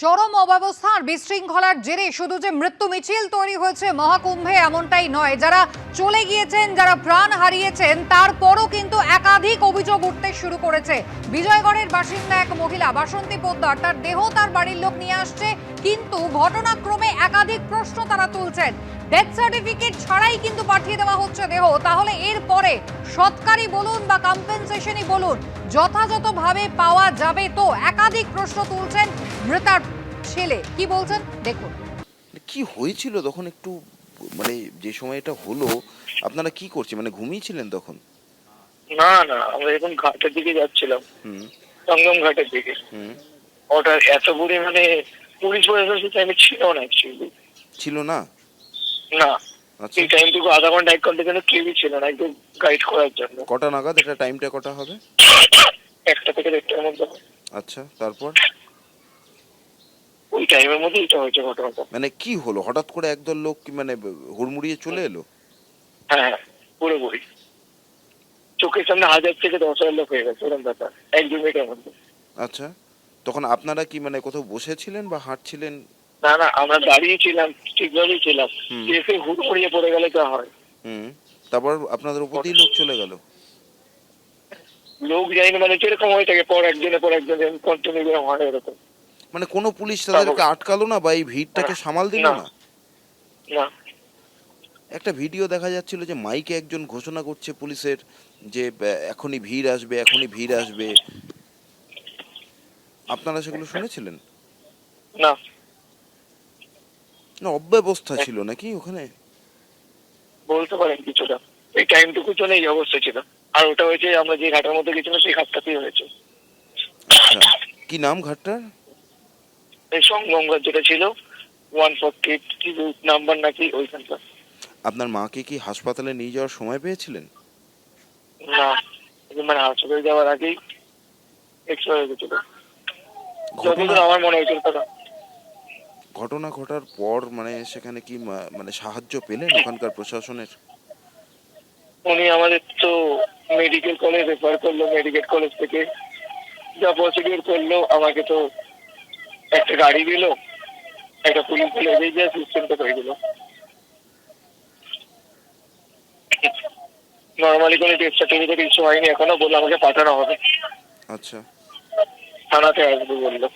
চরম অব্যবস্থা আর বিশৃঙ্খলার জেরে শুধু যে মৃত্যু মিছিল তৈরি হয়েছে মহাকুম্ভে এমনটাই নয়, যারা চলে গিয়েছেন, যারা প্রাণ হারিয়েছেন, তারপরও কিন্তু একাধিক অভিযোগ উঠতে শুরু করেছে। বিজয়গড়ের বাসিন্দা এক মহিলা বাসন্তী পোদ্দার, তার দেহ তার বাড়ির লোক নিয়ে আসছে, কিন্তু ঘটনাক্রমে একাধিক প্রশ্ন তারা তুলছেন। ডেথ সার্টিফিকেট ছাড়াই কিন্তু পাঠিয়ে দেওয়া হচ্ছে দেহ। তাহলে এরপরে সৎকারই বলুন বা কম্পেনসেশনই বলুন, যথাযথভাবে পাওয়া যাবে তো? একাধিক প্রশ্ন তুলছেন মৃতার ছেলে। কি বলছেন দেখুন। কি হয়েছিল তখন একটু, মানে যে সময় এটা হলো আপনারা কি করছেন, মানে ঘুমিয়েছিলেন তখন? না না, আমরা এখন ঘাটের দিকে যাচ্ছিলাম, সঙ্গম ঘাটের দিকে। ওটা এত পরিমাণে পুলিশ প্রশাসন টাইমে ছিল না, অ্যাকচুয়ালি ছিল না। না, আচ্ছা, এই টাইমটুকু আধা ঘন্টা 1 ঘন্টার জন্য কেউই ছিল না, একটু গাইড করার জন্য। কটা নাগাদ এটা, টাইমটা কটা হবে? 1টা থেকে 1টার মধ্যে। আচ্ছা, তারপর ওই টাইমের মধ্যে এটা হয়েছে ঘটনাটা। মানে কি হলো, হঠাৎ করে একদল লোক কি মানে হুড়মুড়িয়ে চলে এলো? হ্যাঁ, পুরোপুরি চোখের সামনে 1000 থেকে 10,000 লোক হয়ে গেছে, ওরকম ব্যাপার 1-2 মিনিটের মধ্যে। আচ্ছা, তখন আপনারা কি মানে কোথাও বসেছিলেন বা হাঁটছিলেন? না না, আমরা দাঁড়িয়েছিলাম, ঠিকভাবেই ছিলাম, এসে হুড়মুড়িয়ে পড়ে গেলে যা হয়। তারপর আপনাদের উপর দিয়ে লোক চলে গেল? লোক যায়নি মানে যেরকম হয়ে থাকে, পর একজনের পর একজন কন্টিনিউ হয় এরকম। মানে কোনো পুলিশ তাদেরকে আটকালো না বা এই ভিড়টাকে সামাল দিল না? না, একটা ভিডিও দেখা যাচ্ছিল যে মাইকে একজন ঘোষণা করছে পুলিশের যে এখনই ভিড় আসবে, এখনই ভিড় আসবে। আপনারা সেগুলো শুনেছিলেন? না, না, অব্যবস্থা ছিল নাকি ওখানে? বলতে পারেন কিছুটা। এই টাইমটুকুর জন্য এই অবস্থা ছিল। আর ওটা হয়েছে আমরা যে ঘাটের মধ্যে গেছিলাম সেই ঘাটটাতেই হয়েছে। আচ্ছা, কি নাম ঘাটটার? এই সঙ্গম ঘাট যেটা ছিল 148 কি নাম্বার নাকি, ওইখানটা। আপনার মাকে কি হাসপাতালে নিয়ে যাওয়ার সময় পেয়েছিলেন? না, মানে হাসপাতালে যাওয়ার আগেই এক্সপায়ার হয়ে গেছিল, যতদূর আমার মনে হয়েছিল। ঘটনা ঘটার পর মানে সেখানে কি মানে সাহায্য পেলেন ওখানকার প্রশাসনের? উনি আমাদের তো মেডিকেল কলেজ রেফার করলো, মেডিকেল কলেজ থেকে যা প্রসিডিউর করলো, আমাকে তো একটা গাড়ি দিল, একটা পুলিশ দিল, এই যে সিস্টেমটা হয়ে গেল। নর্মালি কোনো ডেথ সার্টিফিকেট ইস্যু হয়নি এখনো, বলে আমাকে পাঠানো হবে। আচ্ছা, থানাতে আসবে বললো।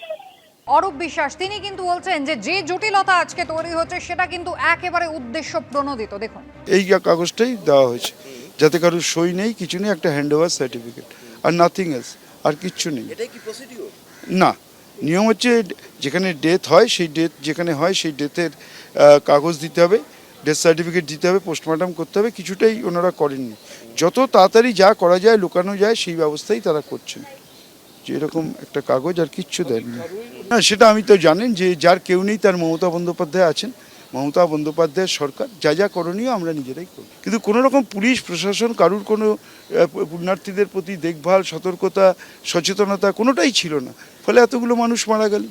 অরূপ বিশ্বাস তিনি কিন্তু বলছেন যে যে জটিলতা আজকে তৈরি হচ্ছে সেটা কিন্তু একেবারে উদ্দেশ্য প্রণোদিত। দেখুন, এই কাগজটাই দেওয়া হয়েছে, যাতে কারোর সই নেই, কিছু নেই, একটা হ্যান্ড ওভার সার্টিফিকেট, আর নাথিং এলস, আর কিচ্ছু নেই। এটাই কি প্রসিডিউর? না, নিয়ম হচ্ছে যেখানে ডেথ হয় সেই ডেথ যেখানে হয় সেই ডেথের কাগজ দিতে হবে, ডেথ সার্টিফিকেট দিতে হবে, পোস্টমর্টম করতে হবে। কিছুটাই ওনারা করেননি। যত তাড়াতাড়ি যা করা যায়, লুকানো যায়, সেই ব্যবস্থাই তারা করছেন। যে এরকম একটা কাগজ আর কিচ্ছু দেননি। না, সেটা আমি তো জানেন যে যার কেউ নেই তার মমতা বন্দ্যোপাধ্যায় আছেন। মমতা বন্দ্যোপাধ্যায়ের সরকার, যা যা করণীয় আমরা নিজেরাই করি। কিন্তু কোনো রকম পুলিশ প্রশাসন কারুর কোনো পুণ্যার্থীদের প্রতি দেখভাল, সতর্কতা, সচেতনতা কোনোটাই ছিল না। ফলে এতগুলো মানুষ মারা গেল।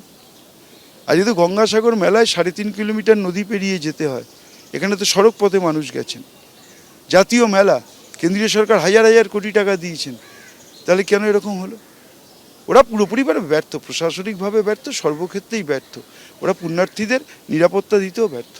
আর যেহেতু গঙ্গাসাগর মেলায় 3.5 কিলোমিটার নদী পেরিয়ে যেতে হয়, এখানে তো সড়ক পথে মানুষ গেছেন। জাতীয় মেলা, কেন্দ্রীয় সরকার হাজার হাজার কোটি টাকা দিয়েছেন, তাহলে কেন এরকম হলো? ওরা পুরোপুরিভাবে ব্যর্থ, প্রশাসনিকভাবে ব্যর্থ, সর্বক্ষেত্রেই ব্যর্থ। ওরা পুণ্যার্থীদের নিরাপত্তা দিতেও ব্যর্থ।